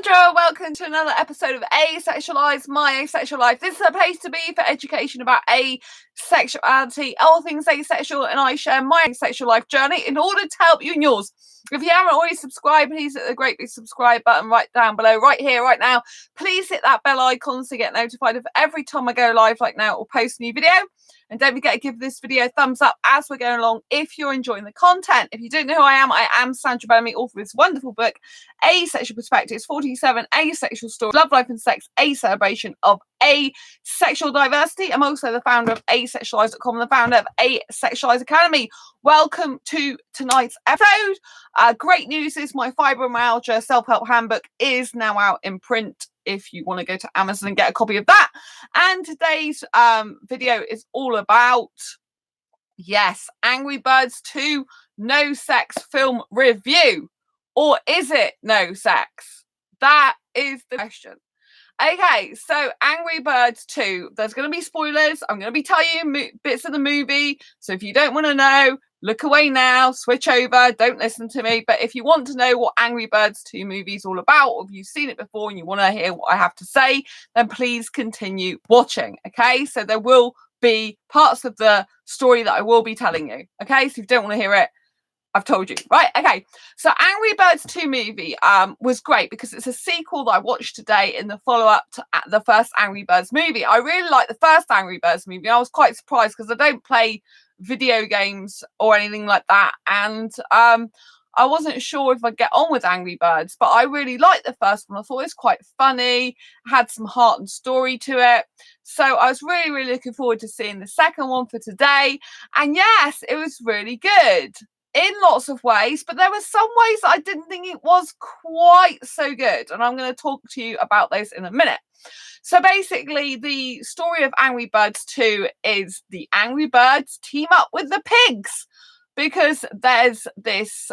Sandra, welcome to another episode of Asexualized, My Asexual Life. This is a place to be for education about asexuality, all things asexual, and I share my asexual life journey in order to help you in yours. If you haven't already subscribed, please hit the great big subscribe button right down below, right here, right now. Please hit that bell icon to get notified of every time I go live like now or post a new video. And don't forget to give this video a thumbs up as we're going along if you're enjoying the content. If you don't know who I am Sandra Bellamy, author of this wonderful book, Asexual Perspectives, 47 Asexual Stories, Love, Life and Sex, a celebration of asexual diversity. I'm also the founder of asexualise.com and the founder of Asexualise Academy. Welcome to tonight's episode. Great news is my fibromyalgia self-help handbook is now out in print if you want to go to Amazon and get a copy of that. And today's video is all about, yes, Angry Birds 2 no sex film review. Or is it no sex? That is the question. Okay, so Angry Birds 2, there's going to be spoilers. I'm going to be telling you bits of the movie. So if you don't want to know, look away now, switch over, don't listen to me. But if you want to know what Angry Birds 2 movie is all about, or if you've seen it before and you want to hear what I have to say, then please continue watching. Okay, so there will be parts of the story that I will be telling you. Okay, so if you don't want to hear it, I've told you, right? Okay, so Angry Birds 2 movie was great because it's a sequel that I watched today in the follow-up to the first Angry Birds movie. I really liked the first Angry Birds movie. I was quite surprised because I don't play video games or anything like that, and I wasn't sure if I'd get on with Angry Birds, but I really liked the first one. I thought it was quite funny, had some heart and story to it. So I was really, really looking forward to seeing the second one for today. And yes, it was really good in lots of ways, but there were some ways that I didn't think it was quite so good. And I'm going to talk to you about those in a minute. So basically, the story of Angry Birds 2 is the Angry Birds team up with the pigs because there's this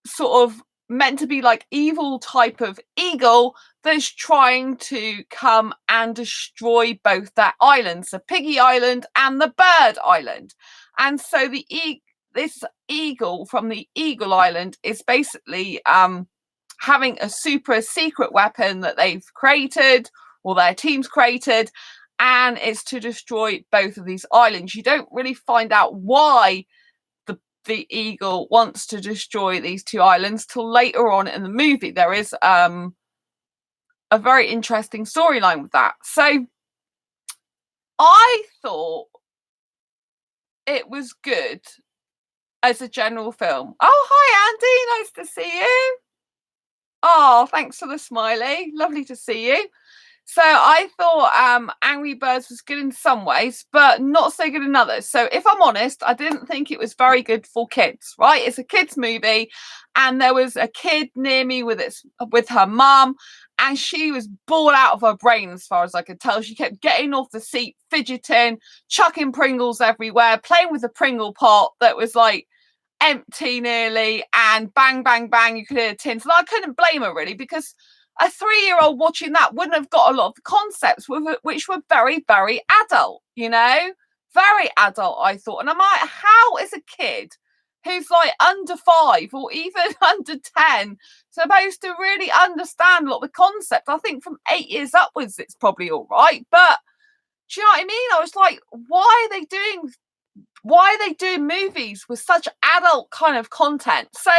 sort of meant to be like evil type of eagle that's trying to come and destroy both their islands, the Piggy Island and the Bird Island. And so this eagle from the Eagle Island is basically having a super secret weapon that they've created, or their team's created, and it's to destroy both of these islands. You don't really find out why the eagle wants to destroy these two islands till later on in the movie. There is a very interesting storyline with that. So I thought it was good as a general film. Oh, hi, Andy. Nice to see you. Oh, thanks for the smiley. Lovely to see you. So I thought Angry Birds was good in some ways, but not so good in others. So if I'm honest, I didn't think it was very good for kids, right? It's a kids movie, and there was a kid near me with her mum, and she was bored out of her brain as far as I could tell. She kept getting off the seat, fidgeting, chucking Pringles everywhere, playing with a Pringle pot that was like empty nearly, and bang, bang, bang, you could hear tins. And I couldn't blame her really, because a 3-year-old watching that wouldn't have got a lot of the concepts which were very, very adult, you know, very adult, I thought. And I'm like, how is a kid who's like under 5 or even under 10 supposed to really understand a lot of the concept? I think from 8 years upwards, it's probably all right. But do you know what I mean? I was like, why are they doing movies with such adult kind of content? So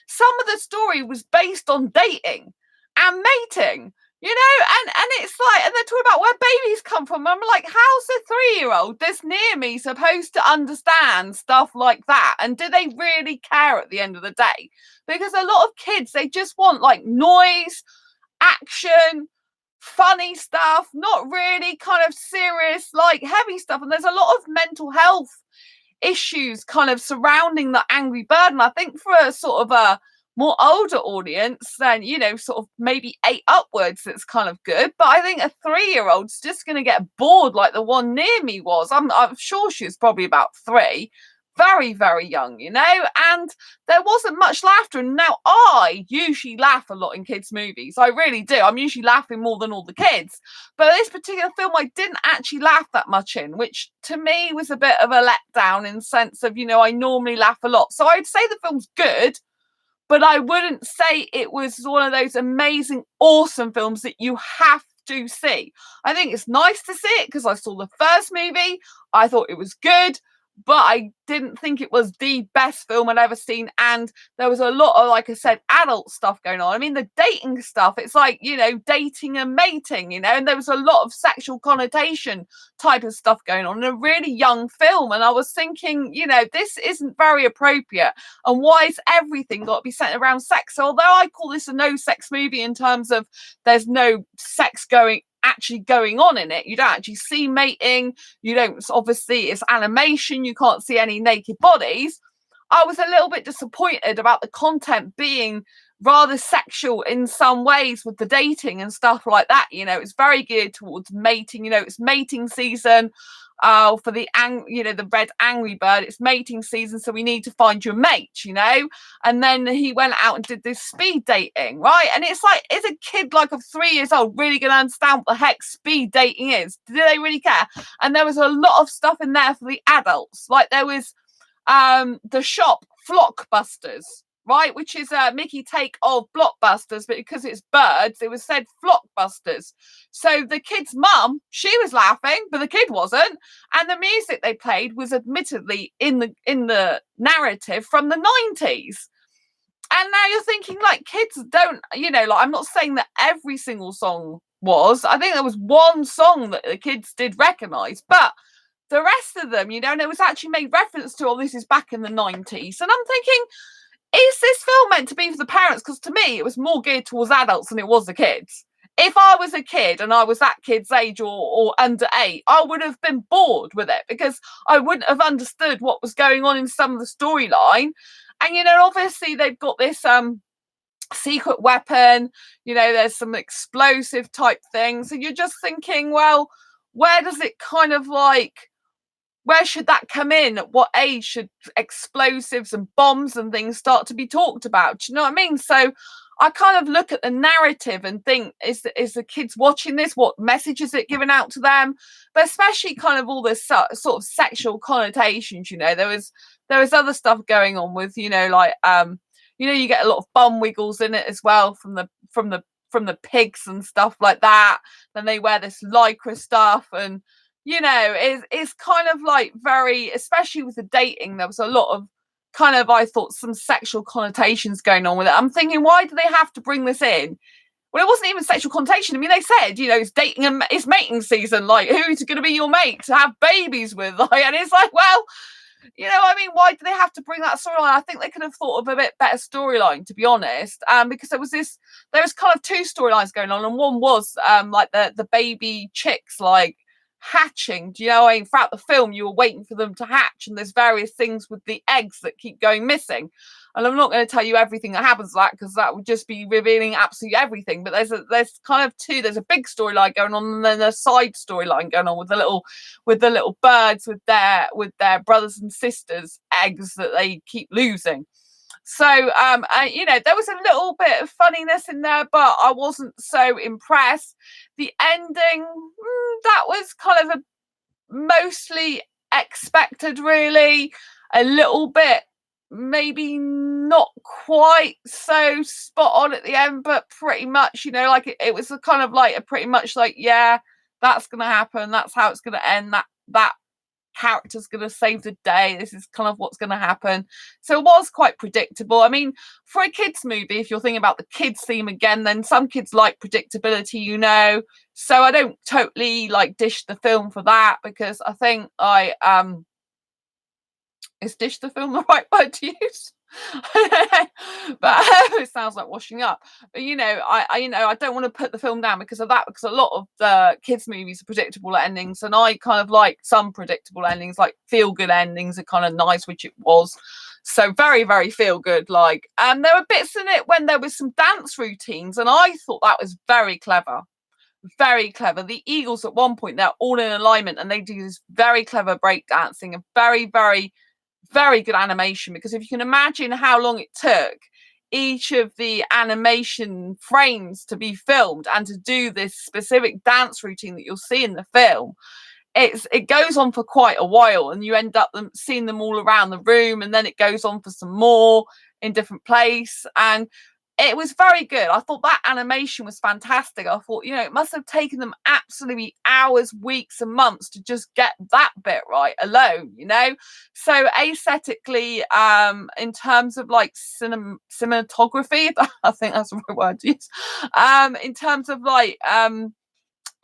some of the story was based on dating and mating, you know, and it's like, and they're talking about where babies come from. I'm like, how's a 3-year-old this near me supposed to understand stuff like that? And do they really care at the end of the day? Because a lot of kids, they just want like noise, action, funny stuff, not really kind of serious, like heavy stuff. And there's a lot of mental health issues kind of surrounding the Angry Bird. And I think for a sort of a more older audience than, you know, sort of maybe 8 upwards, it's kind of good. But I think a 3-year-old's just going to get bored like the one near me was. I'm sure she was probably about 3. Very, very young, you know, and there wasn't much laughter. And now I usually laugh a lot in kids' movies. I really do. I'm usually laughing more than all the kids. But this particular film, I didn't actually laugh that much in, which to me was a bit of a letdown in the sense of, you know, I normally laugh a lot. So I'd say the film's good, but I wouldn't say it was one of those amazing, awesome films that you have to see. I think it's nice to see it because I saw the first movie. I thought it was good, but I didn't think it was the best film I'd ever seen. And there was a lot of, like I said, adult stuff going on. I mean, the dating stuff, it's like, you know, dating and mating, you know, and there was a lot of sexual connotation type of stuff going on in a really young film. And I was thinking, you know, this isn't very appropriate. And why is everything got to be centered around sex? So although I call this a no sex movie in terms of there's no sex actually going on in it, you don't actually see mating, you don't, obviously it's animation, you can't see any naked bodies. I was a little bit disappointed about the content being rather sexual in some ways with the dating and stuff like that. You know, it's very geared towards mating. You know, it's mating season for the the red angry bird. It's mating season, so we need to find your mate, you know. And then he went out and did this speed dating, right? And it's like, is a kid like of 3 years old really going to understand what the heck speed dating is? Do they really care? And there was a lot of stuff in there for the adults. Like there was the shop Flockbusters, right, which is a Mickey take of Blockbusters, but because it's birds, it was said Flockbusters. So the kid's mum, she was laughing, but the kid wasn't. And the music they played was admittedly in the narrative from the 90s. And now you're thinking, like, kids don't, you know, like, I'm not saying that every single song was. I think there was one song that the kids did recognise, but the rest of them, you know, and it was actually made reference to, oh, this is back in the 90s. And I'm thinking, is this film meant to be for the parents? Because to me, it was more geared towards adults than it was the kids. If I was a kid and I was that kid's age or under 8, I would have been bored with it because I wouldn't have understood what was going on in some of the storyline. And, you know, obviously they've got this secret weapon, you know, there's some explosive type things. And you're just thinking, well, where does it kind of like, where should that come in? At what age should explosives and bombs and things start to be talked about? Do you know what I mean? So I kind of look at the narrative and think, is the kids watching this? What message is it giving out to them? But especially kind of all this sort of sexual connotations, you know, there was other stuff going on with, you know, like, you know, you get a lot of bum wiggles in it as well from the pigs and stuff like that. Then they wear this lycra stuff and, you know, it's kind of like very, especially with the dating, there was a lot of kind of, I thought, some sexual connotations going on with it. I'm thinking, why do they have to bring this in? Well, it wasn't even sexual connotation. I mean, they said, you know, it's dating and it's mating season. Like, who's going to be your mate to have babies with? Like, and it's like, well, you know, I mean, why do they have to bring that storyline? I think they could have thought of a bit better storyline, to be honest, because there was kind of 2 storylines going on, and one was like the baby chicks like hatching. Do you know, I mean, throughout the film you were waiting for them to hatch, and there's various things with the eggs that keep going missing. And I'm not going to tell you everything that happens to that because that would just be revealing absolutely everything. But there's kind of 2. There's a big storyline going on, and then a side storyline going on with the little birds with their brothers and sisters' eggs that they keep losing. So you know, there was a little bit of funniness in there, but I wasn't so impressed. The ending, that was kind of a mostly expected, really. A little bit, maybe not quite so spot on at the end, but pretty much, you know, like it was a kind of like a pretty much like, yeah, that's gonna happen, that's how it's gonna end, that character's gonna save the day, this is kind of what's gonna happen. So it was quite predictable. I mean, for a kids movie, if you're thinking about the kids theme again, then some kids like predictability, you know, so I don't totally like dish the film for that, because I think is dish the film the right word to use? But it sounds like washing up. But you know, I don't want to put the film down because of that, because a lot of the kids movies are predictable endings, and I kind of like some predictable endings, like feel good endings are kind of nice, which it was. So very, very feel good. Like, and there were bits in it when there was some dance routines, and I thought that was very clever. Very clever. The Eagles at one point, they're all in alignment and they do this very clever break dancing, and very, very, very good animation, because if you can imagine how long it took each of the animation frames to be filmed and to do this specific dance routine that you'll see in the film, it goes on for quite a while, and you end up seeing them all around the room, and then it goes on for some more in different place, and it was very good. I thought that animation was fantastic. I thought, it must have taken them absolutely hours, weeks, and months to just get that bit right alone, So aesthetically, in terms of like cinematography, I think that's the right word to use. In terms of like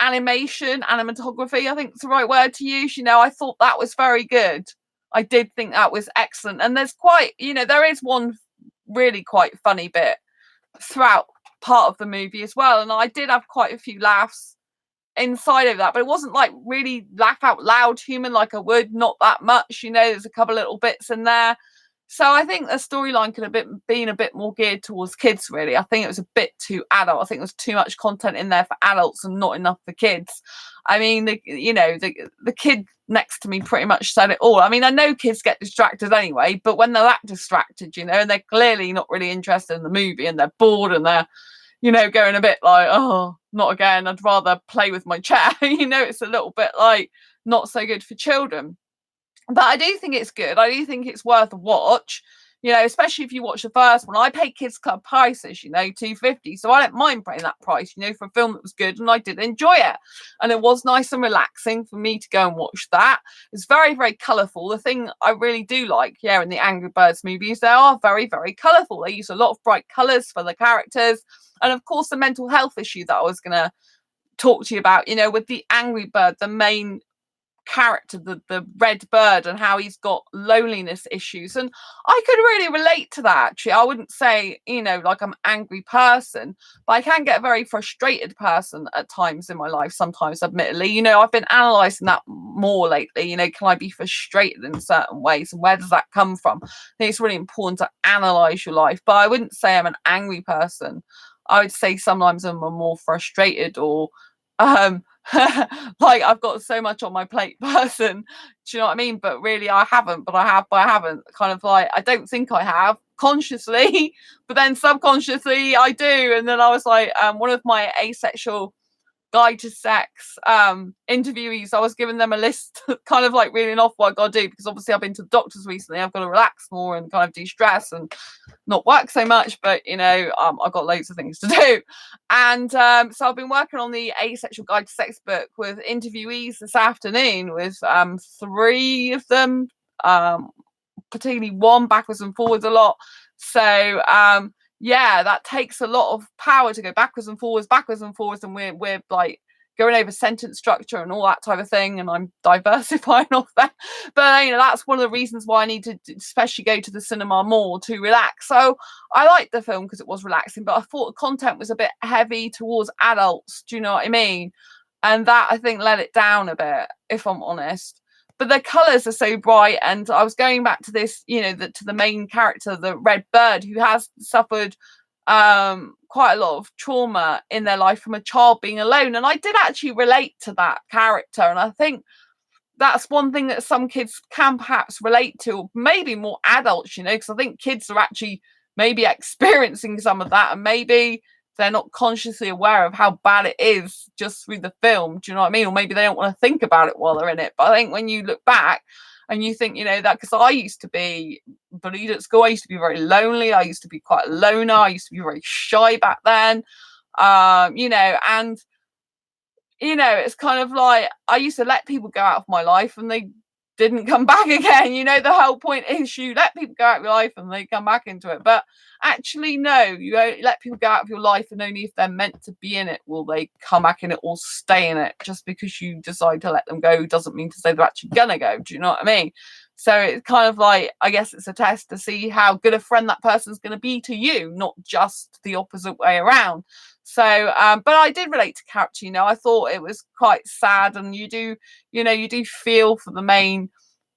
cinematography, I think it's the right word to use. I thought that was very good. I did think that was excellent. And there's there is one really quite funny bit throughout part of the movie as well, and I did have quite a few laughs inside of that, but it wasn't like really laugh out loud human like I would, not that much. There's a couple of little bits in there. So I think the storyline could have been a bit more geared towards kids, really. I think it was a bit too adult. I think there was too much content in there for adults and not enough for kids. I mean, the kid next to me pretty much said it all. I mean, I know kids get distracted anyway, but when they're that distracted, and they're clearly not really interested in the movie, and they're bored, and they're going a bit like, oh, not again, I'd rather play with my chair. It's a little bit like not so good for children. But I do think it's good. I do think it's worth a watch, especially if you watch the first one. I paid Kids Club prices, $2.50. So I don't mind paying that price, for a film that was good, and I did enjoy it. And it was nice and relaxing for me to go and watch that. It's very, very colourful. The thing I really do like, in the Angry Birds movies, they are very, very colourful. They use a lot of bright colours for the characters. And of course, the mental health issue that I was going to talk to you about, with the Angry Bird, the main character, the red bird, and how he's got loneliness issues, and I could really relate to that. Actually, I wouldn't say like I'm an angry person, but I can get a very frustrated person at times in my life sometimes, admittedly. I've been analysing that more lately. Can I be frustrated in certain ways, and where does that come from? I think it's really important to analyse your life, but I wouldn't say I'm an angry person. I would say sometimes I'm a more frustrated or like I've got so much on my plate person. Do you know what I mean? But really I haven't, but I haven't. Kind of like, I don't think I have consciously, but then subconsciously I do. And then I was like, one of my asexual guide to sex interviewees, I was giving them a list, kind of like reeling off what I gotta do, because obviously I've been to the doctors recently. I've got to relax more and kind of de-stress and not work so much, but I've got loads of things to do. And so I've been working on the Asexual Guide to Sex book with interviewees this afternoon, with 3 of them, particularly one backwards and forwards a lot. So that takes a lot of power to go backwards and forwards, and we're like going over sentence structure and all that type of thing, and I'm diversifying off that. But that's one of the reasons why I need to especially go to the cinema more to relax. So I liked the film because it was relaxing, but I thought the content was a bit heavy towards adults. Do you know what I mean? And that, I think, let it down a bit, if I'm honest. But the colours are so bright, and I was going back to this, to the main character, the red bird, who has suffered quite a lot of trauma in their life from a child being alone, and I did actually relate to that character, and I think that's one thing that some kids can perhaps relate to, or maybe more adults, because I think kids are actually maybe experiencing some of that, and maybe they're not consciously aware of how bad it is just through the film. Do you know what I mean? Or maybe they don't want to think about it while they're in it. But I think when you look back and you think, that, because I used to be bullied at school, I used to be very lonely, I used to be quite a loner, I used to be very shy back then, and it's kind of like I used to let people go out of my life and they didn't come back again. The whole point is you let people go out of your life and they come back into it. But actually, no, you let people go out of your life, and only if they're meant to be in it will they come back in it or stay in it. Just because you decide to let them go doesn't mean to say they're actually gonna go. Do you know what I mean? So it's kind of like, I guess it's a test to see how good a friend that person's going to be to you, not just the opposite way around. So, but I did relate to character. I thought it was quite sad, and you do feel for the main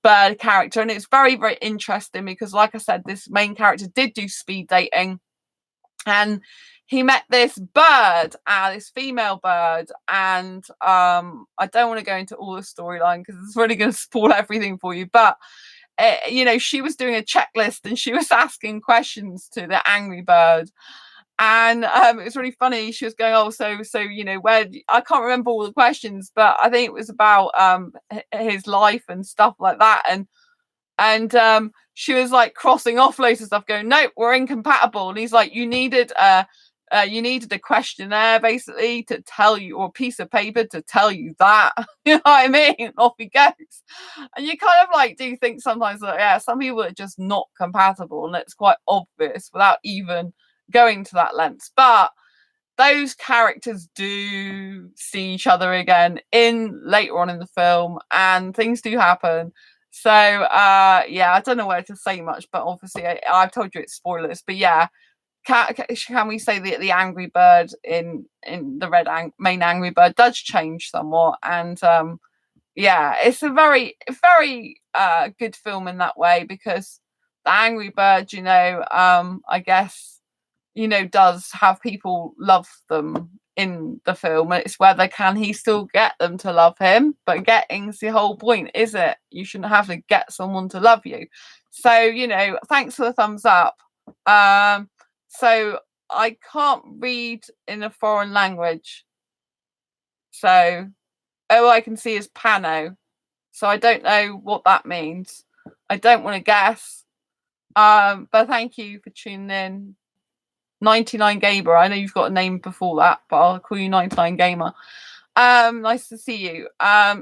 bird character, and it's very, very interesting because, like I said, this main character did do speed dating, and he met this bird, this female bird, and I don't want to go into all the storyline because it's really going to spoil everything for you, but she was doing a checklist and she was asking questions to the angry bird, And it was really funny. She was going, oh, so where, I can't remember all the questions, but I think it was about his life and stuff like that. And she was like crossing off loads of stuff, going, nope, we're incompatible. And he's like, you needed a questionnaire basically to tell you, or a piece of paper to tell you that. You know what I mean? And off he goes. And you kind of like do think sometimes that, yeah, some people are just not compatible, and it's quite obvious without even going to that length. But those characters do see each other again in later on in the film, and things do happen. So yeah, I don't know where to say much, but obviously I've told you it's spoilers. But yeah, can we say the angry bird in the main angry bird does change somewhat? And yeah, it's a very good film in that way, because the angry bird, I guess, does have people love them in the film, and it's whether can he still get them to love him. But getting's the whole point, is it? You shouldn't have to get someone to love you. So thanks for the thumbs up. So I can't read in a foreign language, so all I can see is pano, so I don't know what that means. I don't want to guess, but thank you for tuning in. 99 Gamer, I know you've got a name before that, but I'll call you 99 Gamer. Nice to see you.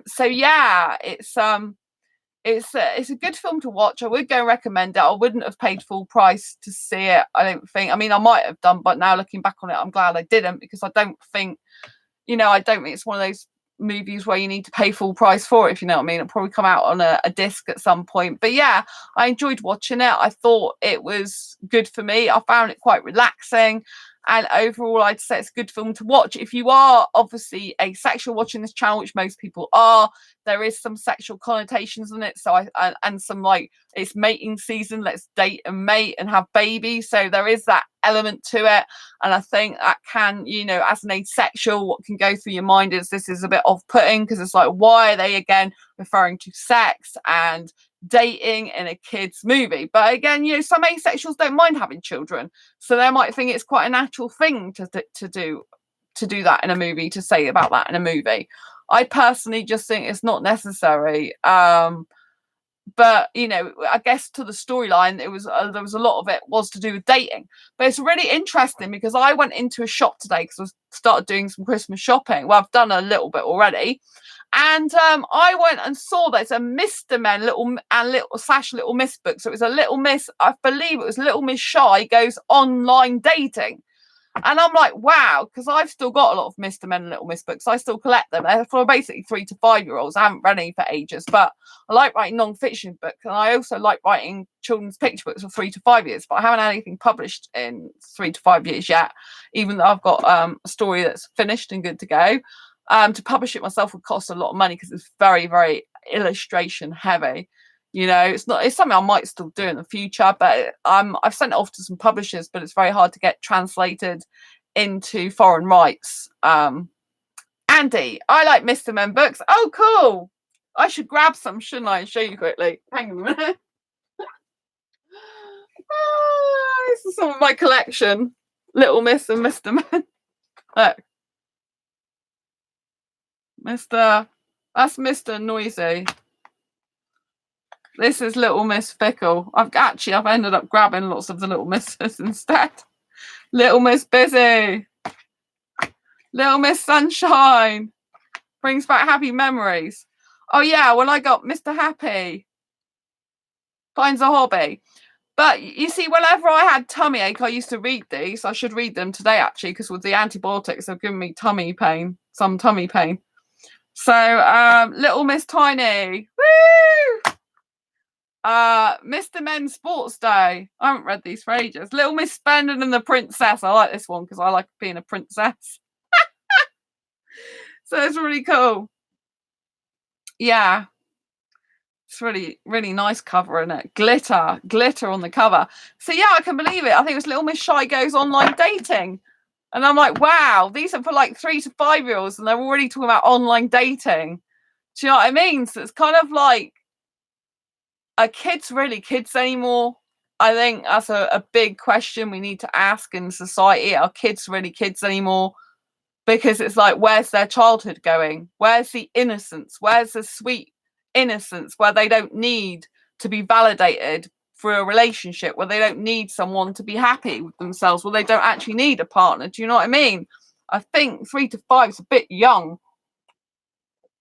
So yeah, it's a good film to watch. I would go and recommend it. I wouldn't have paid full price to see it, I don't think. I mean, I might have done, but now looking back on it, I'm glad I didn't, because I don't think it's one of those movies where you need to pay full price for it, if you know what I mean. It'll probably come out on a disc at some point. But yeah, I enjoyed watching it. I thought it was good for me. I found it quite relaxing, and overall I'd say it's a good film to watch if you are obviously asexual watching this channel, which most people are. There is some sexual connotations in it, so and some, like, it's mating season, let's date and mate and have babies, so there is that element to it. And I think that can, as an asexual, what can go through your mind is this is a bit off-putting, because it's like, why are they again referring to sex and dating in a kids movie? But again, some asexuals don't mind having children, so they might think it's quite a natural thing to do that in a movie, to say about that in a movie. I personally just think it's not necessary. But I guess to the storyline, there was a lot of it was to do with dating. But it's really interesting, because I went into a shop today because I started doing some Christmas shopping. Well, I've done a little bit already, and I went and saw there's a Mr. Men little Miss book. So it was a Little Miss, I believe it was Little Miss Shy Goes Online Dating. And I'm like, wow, because I've still got a lot of Mr. Men and Little Miss books. I still collect them. They're for basically 3 to 5 year olds. I haven't read any for ages, but I like writing non-fiction books, and I also like writing children's picture books for 3 to 5 years. But I haven't had anything published in 3 to 5 years yet, even though I've got a story that's finished and good to go. To publish it myself would cost a lot of money, because it's very, very illustration heavy. It's something I might still do in the future, but I've sent it off to some publishers, but it's very hard to get translated into foreign rights. Andy, I like Mr. Men books. Oh, cool. I should grab some, shouldn't I, and show you quickly. Hang on a minute. This is some of my collection. Little Miss and Mr. Men. Look. That's Mr. Noisy. This is Little Miss Fickle. I've ended up grabbing lots of the Little Misses instead. Little Miss Busy. Little Miss Sunshine. Brings back happy memories. Oh yeah, when I got Mr. Happy. Finds a hobby. But you see, whenever I had tummy ache, I used to read these. I should read them today, actually, because with the antibiotics, they've given me tummy pain. Some tummy pain. So, Little Miss Tiny. Woo! Mr. Men Sports Day. I haven't read these for ages. Little Miss Splendid and the Princess. I like this one because I like being a princess. So it's really cool. Yeah. It's really, really nice cover, isn't it? Glitter on the cover. So yeah, I can believe it. I think it was Little Miss Shy Goes Online Dating. And I'm like, wow, these are for like 3 to 5 year olds, and they're already talking about online dating. Do you know what I mean? So it's kind of like, are kids really kids anymore? I think that's a big question we need to ask in society. Are kids really kids anymore? Because it's like, where's their childhood going? Where's the innocence? Where's the sweet innocence where they don't need to be validated through a relationship, where they don't need someone to be happy with themselves, where they don't actually need a partner? Do you know what I mean? I think 3 to 5 is a bit young.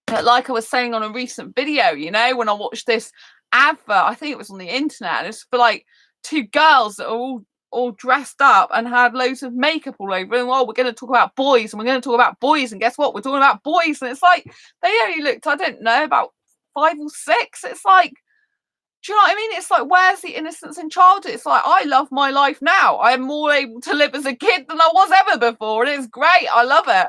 But like I was saying on a recent video, you know, when I watched this advert, I think it was on the internet, it's for like two girls that are all dressed up and had loads of makeup all over, and we're going to talk about boys, and we're going to talk about boys, and guess what, we're talking about boys, and it's like they only looked, I don't know, about 5 or 6. It's like, do you know what I mean? It's like, where's the innocence in childhood? It's like, I love my life now. I am more able to live as a kid than I was ever before, and it's great. I love it.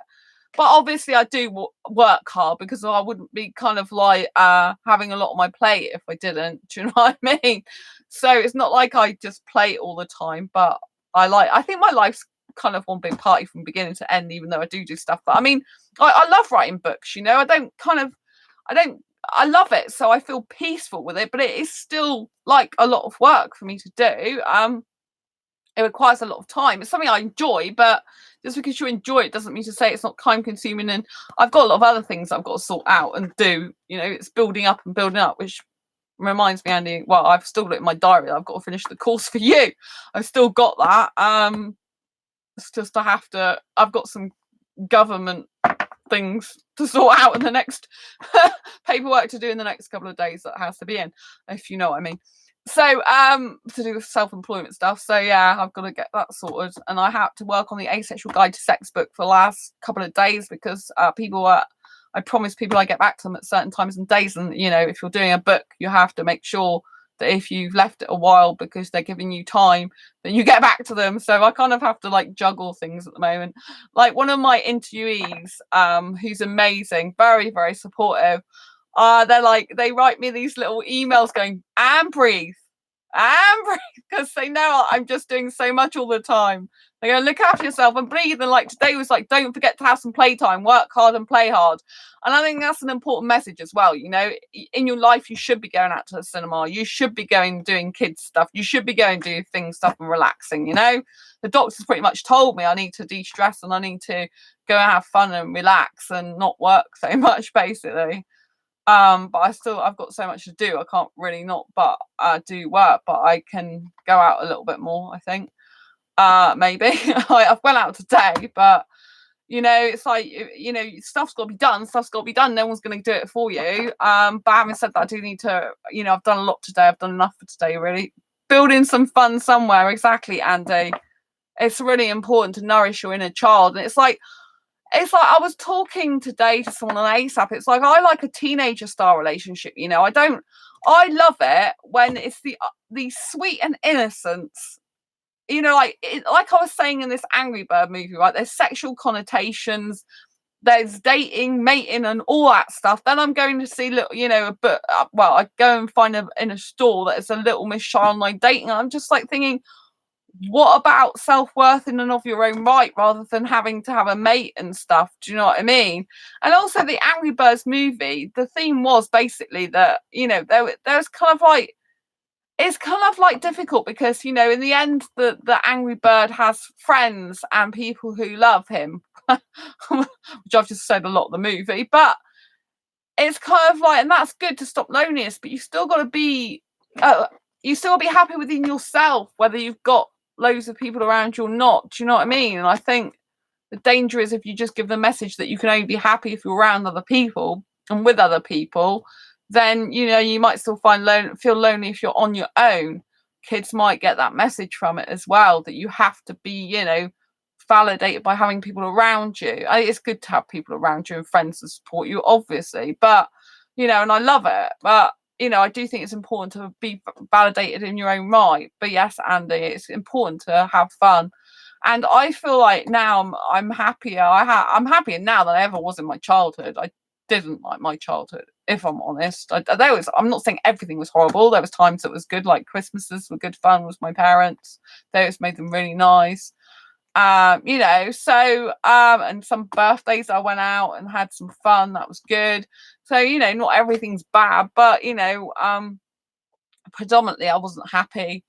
But obviously I do work hard, because I wouldn't be kind of like having a lot on my plate if I didn't. Do you know what I mean? So it's not like I just play it all the time, but I think my life's kind of one big party from beginning to end, even though I do stuff. But I mean, I love writing books, you know. I love it, so I feel peaceful with it, but it is still like a lot of work for me to do. It requires a lot of time. It's something I enjoy, but just because you enjoy it doesn't mean to say it's not time consuming. And I've got a lot of other things I've got to sort out and do. You know, it's building up and building up, which reminds me, Andy, well, I've still got it in my diary. I've got to finish the course for you. I've still got that. It's just I've got some government things to sort out in the next paperwork to do in the next couple of days that has to be in, if you know what I mean. So to do with self-employment stuff. So yeah, I've got to get that sorted, and I had to work on the Asexual Guide to Sex book for the last couple of days, because I promised people I get back to them at certain times and days, and you know, if you're doing a book, you have to make sure that if you've left it a while because they're giving you time, then you get back to them. So I kind of have to like juggle things at the moment. Like one of my interviewees, who's amazing, very, very supportive, they write me these little emails going, and breathe, because they know I'm just doing so much all the time. They go, look after yourself and breathe. And like today was like, don't forget to have some playtime, work hard and play hard. And I think that's an important message as well. You know, in your life, you should be going out to the cinema. You should be going doing kids stuff. You should be going do things, stuff and relaxing. You know, the doctors pretty much told me I need to de-stress and I need to go and have fun and relax and not work so much, basically. But I've got so much to do. I can't really not but do work, but I can go out a little bit more, I think. Maybe I've went out today, but you know, it's like, you know, stuff's got to be done. No one's going to do it for you. But having said that, I do need to, you know, I've done a lot today. I've done enough for today, really. Building some fun somewhere. Exactly, Andy. It's really important to nourish your inner child. And it's like I was talking today to someone on ASAP. It's like, I like a teenager style relationship. You know, I love it when it's the sweet and innocence. You know, like I was saying in this Angry Bird movie, right? There's sexual connotations, there's dating, mating, and all that stuff. Then I'm going to see little, you know, I go and find in a store that is a Little Miss Childline dating. And I'm just like thinking, what about self-worth in and of your own right, rather than having to have a mate and stuff? Do you know what I mean? And also the Angry Birds movie, the theme was basically that, you know, there's kind of like, it's kind of like difficult because, you know, in the end, the Angry Bird has friends and people who love him, which I've just said a lot of the movie, but it's kind of like, and that's good to stop loneliness, but you still got to be, happy within yourself, whether you've got loads of people around you or not. Do you know what I mean? And I think the danger is if you just give the message that you can only be happy if you're around other people and with other people, then, you know, you might still feel lonely if you're on your own. Kids might get that message from it as well, that you have to be, you know, validated by having people around you. It's good to have people around you and friends to support you, obviously, but, you know, and I love it, but, you know, I do think it's important to be validated in your own right. But yes, Andy, it's important to have fun. And I feel like now I'm happier. I'm happier now than I ever was in my childhood. I didn't like my childhood, if I'm honest. I'm not saying everything was horrible. There was times that was good, like Christmases were good fun with my parents. Those made them really nice. You know, so and some birthdays I went out and had some fun. That was good. So, you know, not everything's bad, but you know, predominantly I wasn't happy.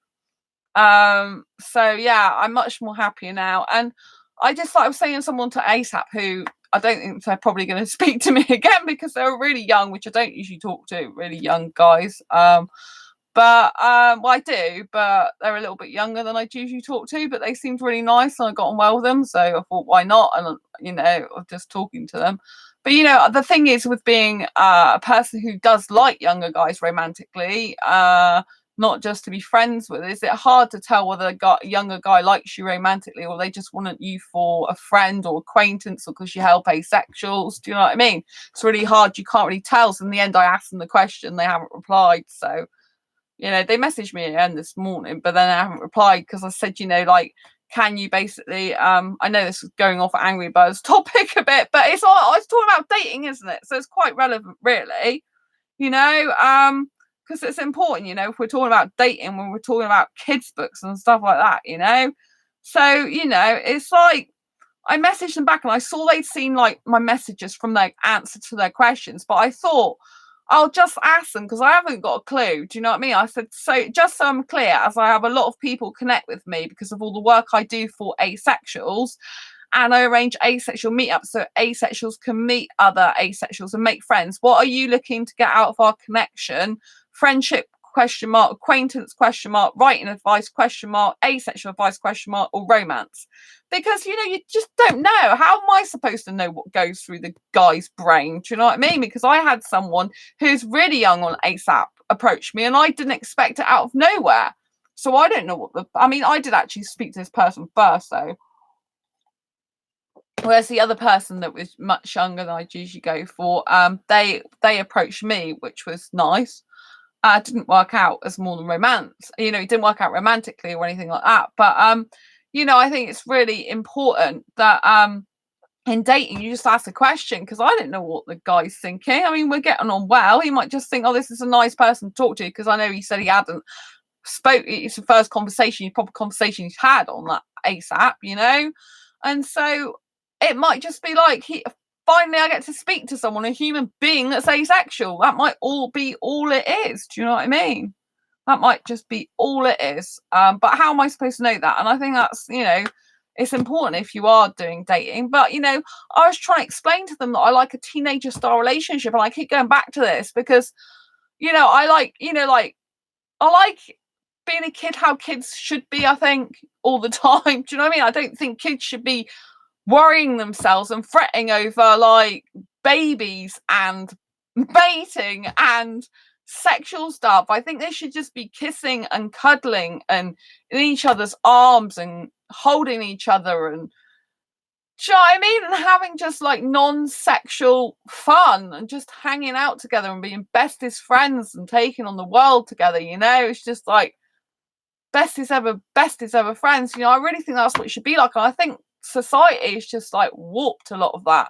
So yeah, I'm much more happier now. And I just like I was saying someone to ASAP who I don't think they're probably going to speak to me again because they were really young, which I don't usually talk to really young guys. But well, I do, but they're a little bit younger than I usually talk to. But they seemed really nice, and I got on well with them. So I thought, why not? And just talking to them. But the thing is, with being a person who does like younger guys romantically, not just to be friends with, is it hard to tell whether a younger guy likes you romantically or they just want you for a friend or acquaintance or because you help asexuals? Do you know what I mean? It's really hard. You can't really tell. So in the end, I asked them the question. They haven't replied. So they messaged me again this morning, but then I haven't replied because I said, can you basically, I know this is going off Angry Birds topic a bit, but it's all, I was talking about dating, isn't it? So it's quite relevant, really, because it's important, if we're talking about dating, when we're talking about kids' books and stuff like that, So, it's like, I messaged them back and I saw they'd seen like my messages from their answer to their questions, but I thought, I'll just ask them because I haven't got a clue. Do you know what I mean? I said, so just so I'm clear, as I have a lot of people connect with me because of all the work I do for asexuals, and I arrange asexual meetups so asexuals can meet other asexuals and make friends. What are you looking to get out of our connection? Friendship ? Acquaintance ? Writing advice ? Asexual advice ? Or romance? Because you just don't know. How am I supposed to know what goes through the guy's brain? Do you know what I mean? Because I had someone who's really young on ASAP approach me and I didn't expect it out of nowhere. So I don't know I did actually speak to this person first though. Whereas the other person that was much younger than I usually go for, they approached me, which was nice. Didn't work out as more than romance. It didn't work out romantically or anything like that. But I think it's really important that in dating you just ask a question because I don't know what the guy's thinking. We're getting on well. He might just think, oh, this is a nice person to talk to because I know he said he hadn't spoke. It's the first proper conversation he's had on that ASAP, and so it might just be like finally I get to speak to someone, a human being that's asexual. That might all be all it is. Do you know what I mean? That might just be all it is. But how am I supposed to know that? And I think that's, it's important if you are doing dating. But, I was trying to explain to them that I like a teenager style relationship. And I keep going back to this because, I like being a kid, how kids should be, I think, all the time. Do you know what I mean? I don't think kids should be worrying themselves and fretting over like babies and mating and sexual stuff. I think they should just be kissing and cuddling and in each other's arms and holding each other and do you know what I mean? And having just like non-sexual fun and just hanging out together and being bestest friends and taking on the world together, it's just like bestest ever friends. I really think that's what it should be like. And I think society is just like warped a lot of that.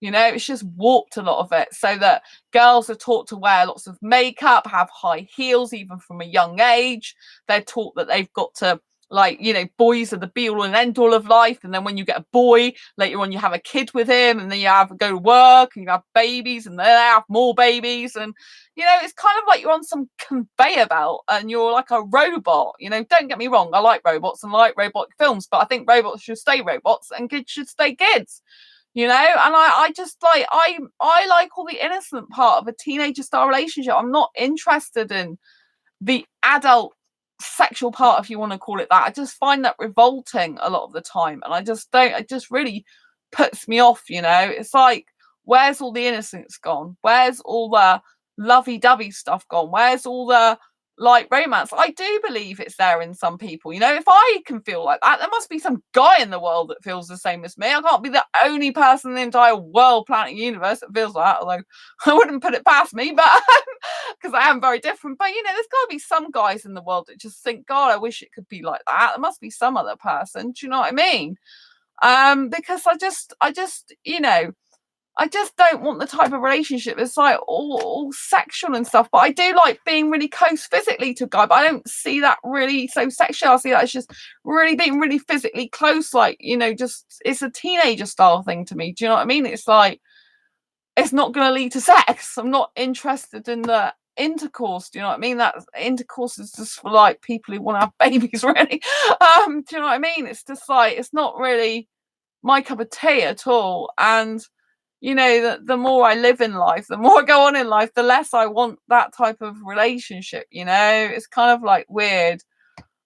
It's just warped a lot of it so that girls are taught to wear lots of makeup, have high heels even from a young age. They're taught that they've got to boys are the be all and end all of life, and then when you get a boy later on you have a kid with him and then you have to go to work and you have babies and then they have more babies and it's kind of like you're on some conveyor belt and you're like a robot. Don't get me wrong, I like robots and I like robot films, but I think robots should stay robots and kids should stay kids. And I just like I like all the innocent part of a teenager style relationship. I'm not interested in the adult sexual part, if you want to call it that. I just find that revolting a lot of the time, and it just really puts me off. It's like, where's all the innocence gone? Where's all the lovey-dovey stuff gone? Where's all the like romance? I do believe it's there in some people. If I can feel like that, there must be some guy in the world that feels the same as me. I can't be the only person in the entire world, planet, universe that feels like that, although I wouldn't put it past me, but because I am very different. But there's got to be some guys in the world that just think, God, I wish it could be like that. There must be some other person. Do you know what I mean? Because I just I just don't want the type of relationship that's like all sexual and stuff. But I do like being really close physically to a guy, but I don't see that really so sexual. I see that it's just really being really physically close, like, just it's a teenager style thing to me. Do you know what I mean? It's like, it's not going to lead to sex. I'm not interested in the intercourse. Do you know what I mean? That intercourse is just for like people who want to have babies, really. Do you know what I mean? It's just like, it's not really my cup of tea at all. And you know, the more I live in life, the more I go on in life, the less I want that type of relationship. You know, it's kind of like weird.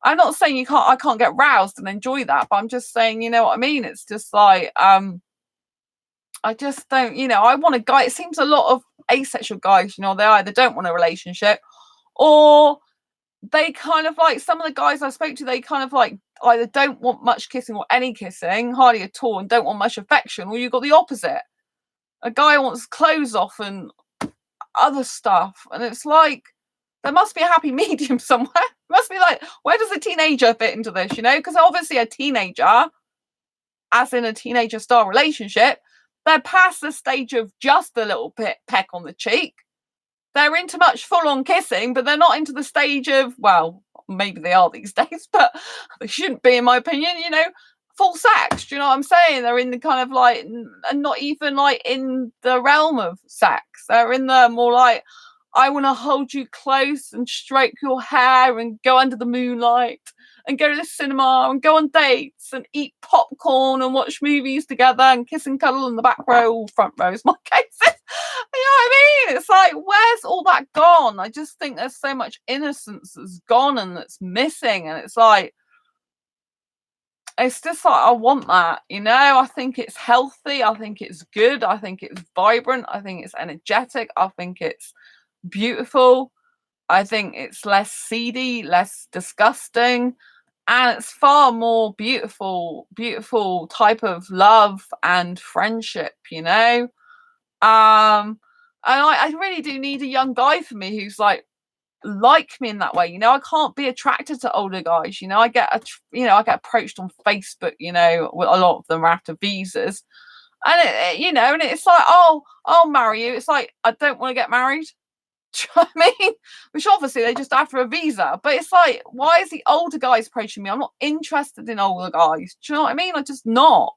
I'm not saying I can't get roused and enjoy that, but I'm just saying, you know what I mean? It's just like, I just don't, you know, I want a guy. It seems a lot of asexual guys, you know, they either don't want a relationship, or they kind of like, some of the guys I spoke to, they kind of like either don't want much kissing or any kissing, hardly at all, and don't want much affection, or you've got the opposite. A guy wants clothes off and other stuff, and it's like, there must be a happy medium somewhere. It must be like, where does a teenager fit into this, you know? Because obviously a teenager, as in a teenager style relationship, they're past the stage of just a little bit peck on the cheek. They're into much full-on kissing, but they're not into the stage of, well, maybe they are these days, but they shouldn't be, in my opinion, you know, full sex. Do you know what I'm saying? They're in the kind of like, and not even like in the realm of sex. They're in the more like, I want to hold you close and stroke your hair and go under the moonlight and go to the cinema and go on dates and eat popcorn and watch movies together and kiss and cuddle in the back row or front row is my case. You know what I mean? It's like, where's all that gone? I just think there's so much innocence that's gone and that's missing. And it's like, it's just like, I want that, you know? I think it's healthy. I think it's good. I think it's vibrant. I think it's energetic. I think it's beautiful. I think it's less seedy, less disgusting, and it's far more beautiful type of love and friendship, you know. And I really do need a young guy for me who's like me in that way, you know. I can't be attracted to older guys, you know. I get approached on Facebook, you know, a lot of them are after visas, and you know, and it's like, oh, I'll marry you. It's like, I don't want to get married. Do you know what I mean? Which obviously they just after a visa, but it's like, why is the older guys approaching me? I'm not interested in older guys. Do you know what I mean? I'm just not.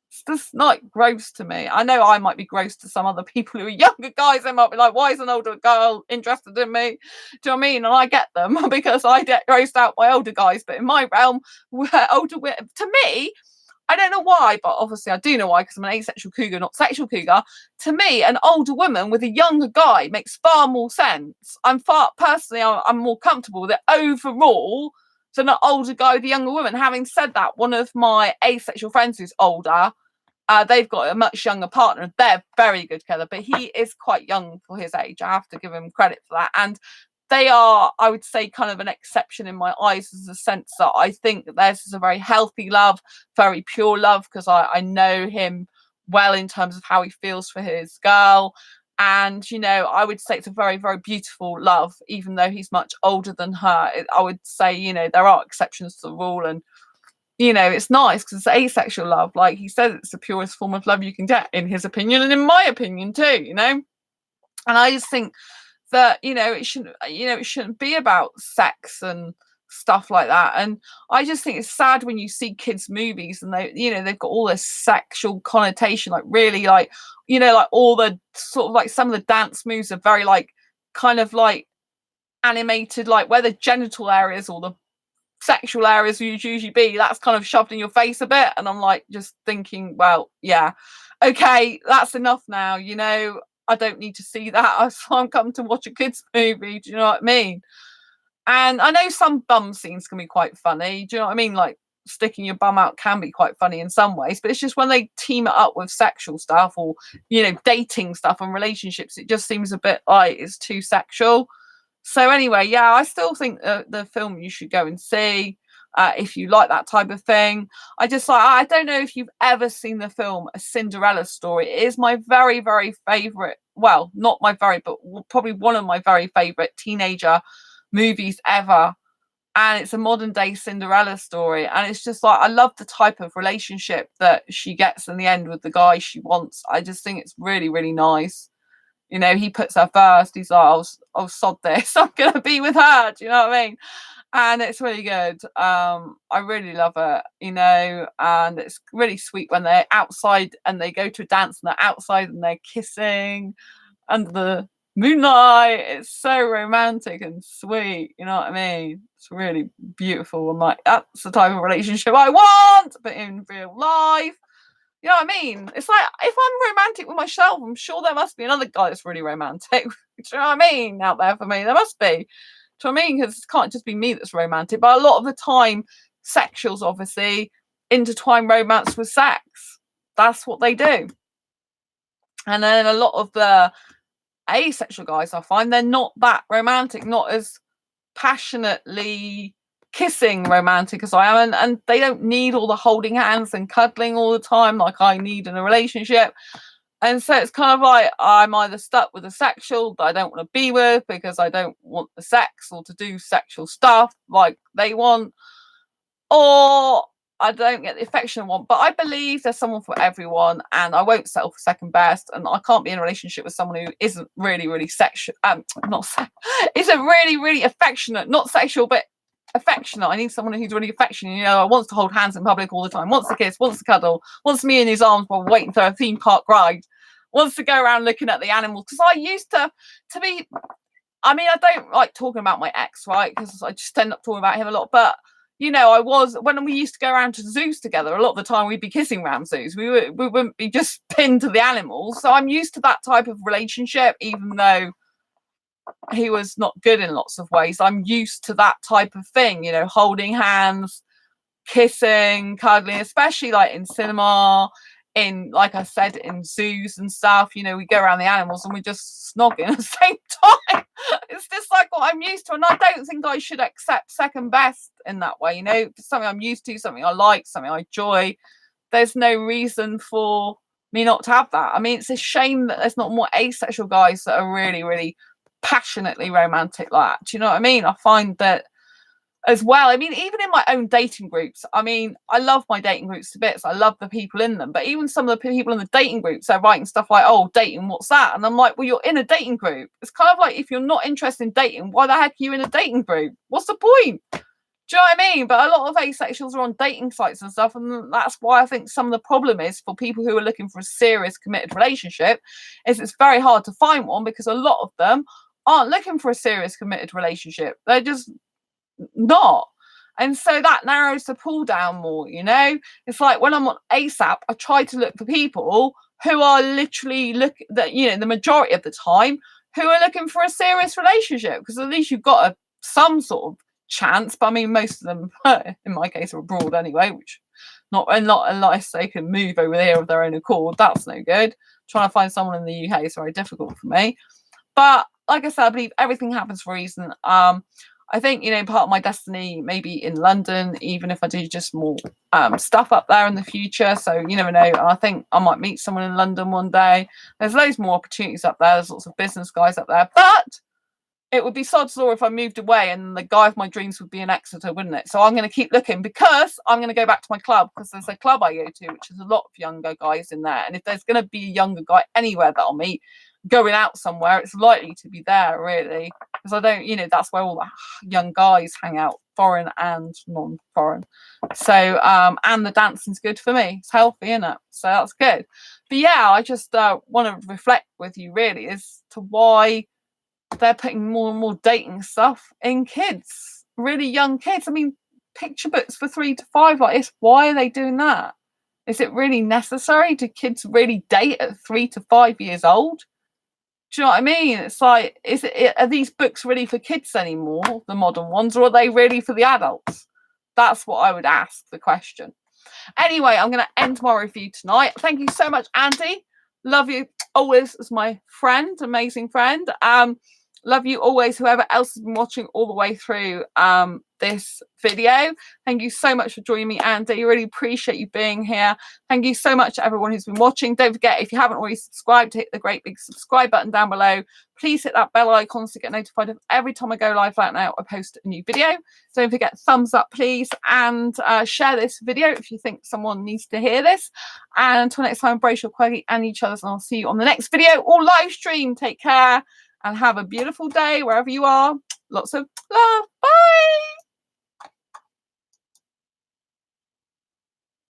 It's just like gross to me. I know I might be gross to some other people who are younger guys. They might be like, why is an older girl interested in me? Do you know what I mean? And I get them because I get grossed out by older guys. But in my realm, to me, I don't know why, but obviously I do know why, because I'm an asexual cougar, not sexual cougar. To me, an older woman with a younger guy makes far more sense. I'm more comfortable with it overall than an older guy with a younger woman. Having said that, one of my asexual friends who's older, they've got a much younger partner. They're very good together, but he is quite young for his age. I have to give him credit for that. And they are, I would say, kind of an exception in my eyes, as a sense that I think that theirs is a very healthy love, very pure love, because I know him well in terms of how he feels for his girl. And, you know, I would say it's a very, very beautiful love, even though he's much older than her. I would say, you know, there are exceptions to the rule. And, you know, it's nice because it's asexual love. Like he says, it's the purest form of love you can get, in his opinion, and in my opinion too, you know. And I just think that, you know, it shouldn't be about sex and stuff like that. And I just think it's sad when you see kids movies and they, you know, they've got all this sexual connotation, like really, like, you know, like all the sort of like, some of the dance moves are very like kind of like animated, like where the genital areas or the sexual areas would usually be, that's kind of shoved in your face a bit. And I'm like just thinking, well, yeah, okay, that's enough now, you know. I don't need to see that. I'm come to watch a kids movie. Do you know what I mean? And I know some bum scenes can be quite funny. Do you know what I mean? Like sticking your bum out can be quite funny in some ways, but it's just when they team it up with sexual stuff or, you know, dating stuff and relationships, it just seems a bit like it's too sexual. So anyway, yeah, I still think the film you should go and see if you like that type of thing. I don't know if you've ever seen the film A Cinderella Story. It is my very, very favorite. Well, not my very, but probably one of my very favorite teenager movies ever. And it's a modern day Cinderella story. And it's just like, I love the type of relationship that she gets in the end with the guy she wants. I just think it's really, really nice. You know, he puts her first. He's like, I'll sod this. I'm going to be with her. Do you know what I mean? And it's really good. I really love it, you know, and it's really sweet when they're outside and they go to a dance and they're outside and they're kissing under moonlight. It's so romantic and sweet. You know what I mean? It's really beautiful. I'm like, that's the type of relationship I want, but in real life. You know what I mean? It's like, if I'm romantic with myself, I'm sure there must be another guy that's really romantic. Do you know what I mean? Out there for me, there must be. Do you know what I mean? Because it can't just be me that's romantic. But a lot of the time, sexuals obviously intertwine romance with sex. That's what they do. And then a lot of the asexual guys, I find, they're not that romantic, not as passionately kissing romantic as I am, and they don't need all the holding hands and cuddling all the time like I need in a relationship. And so it's kind of like I'm either stuck with a sexual that I don't want to be with because I don't want the sex or to do sexual stuff like they want, or I don't get the affection I want. But I believe there's someone for everyone, and I won't settle for second best. And I can't be in a relationship with someone who isn't really, really sexual. Isn't really, really affectionate, not sexual, but affectionate. I need someone who's really affectionate. You know, wants to hold hands in public all the time, wants to kiss, wants to cuddle, wants me in his arms while waiting for a theme park ride, wants to go around looking at the animals. Because I used to be. I mean, I don't like talking about my ex, right? Because I just end up talking about him a lot, but. You know, when we used to go around to zoos together, a lot of the time we'd be kissing around zoos. We wouldn't be just pinned to the animals. So I'm used to that type of relationship, even though he was not good in lots of ways. I'm used to that type of thing, you know, holding hands, kissing, cuddling, especially like in cinema, in, like I said, in zoos and stuff. You know, we go around the animals and we just snogging at the same time. It's just like what I'm used to, and I don't think I should accept second best in that way. You know, something I'm used to, something I like, something I enjoy. There's no reason for me not to have that. I mean, it's a shame that there's not more asexual guys that are really, really passionately romantic like that. Do you know what I mean? I find that as well. I mean, even in my own dating groups, I mean, I love my dating groups to bits. I love the people in them. But even some of the people in the dating groups, they're writing stuff like, oh, dating, what's that? And I'm like, well, you're in a dating group. It's kind of like, if you're not interested in dating, why the heck are you in a dating group? What's the point? Do you know what I mean? But a lot of asexuals are on dating sites and stuff. And that's why I think some of the problem is for people who are looking for a serious committed relationship is it's very hard to find one, because a lot of them aren't looking for a serious committed relationship. They're just not. And so that narrows the pool down more. You know, it's like when I'm on ASAP, I try to look for people who are literally the majority of the time, who are looking for a serious relationship, because at least you've got some sort of chance. But I mean, most of them in my case are abroad anyway, which not unless they can move over there of their own accord. That's no good. Trying to find someone in the UK is very difficult for me. But like I said, I believe everything happens for a reason. I think, you know, part of my destiny may be in London, even if I do just more stuff up there in the future. So you never know. I think I might meet someone in London one day. There's loads more opportunities up there. There's lots of business guys up there. But it would be sod's law if I moved away and the guy of my dreams would be in Exeter, wouldn't it? So I'm going to keep looking, because I'm going to go back to my club, because there's a club I go to, which is a lot of younger guys in there. And if there's going to be a younger guy anywhere that I'll meet going out somewhere, it's likely to be there, really, because I don't, you know, that's where all the young guys hang out, foreign and non-foreign. So and the dancing's good for me, it's healthy, isn't it? So that's good. But yeah, I just want to reflect with you really as to why they're putting more and more dating stuff in kids, really young kids. I mean, picture books for 3 to 5 like this, why are they doing that? Is it really necessary? Do kids really date at 3 to 5 years old? Do you know what I mean? It's like, are these books really for kids anymore, the modern ones, or are they really for the adults? That's what I would ask the question. Anyway, I'm going to end my review tonight. Thank you so much, Andy. Love you always as my friend, amazing friend. Love you always, whoever else has been watching all the way through this video. Thank you so much for joining me, Andy. Really appreciate you being here. Thank you so much to everyone who's been watching. Don't forget, if you haven't already subscribed, to hit the great big subscribe button down below. Please hit that bell icon to get notified of every time I go live like now I post a new video. Don't forget, thumbs up please, and share this video if you think someone needs to hear this. And until next time, embrace your quirky and each other's, and I'll see you on the next video or live stream. Take care and have a beautiful day wherever you are. Lots of love.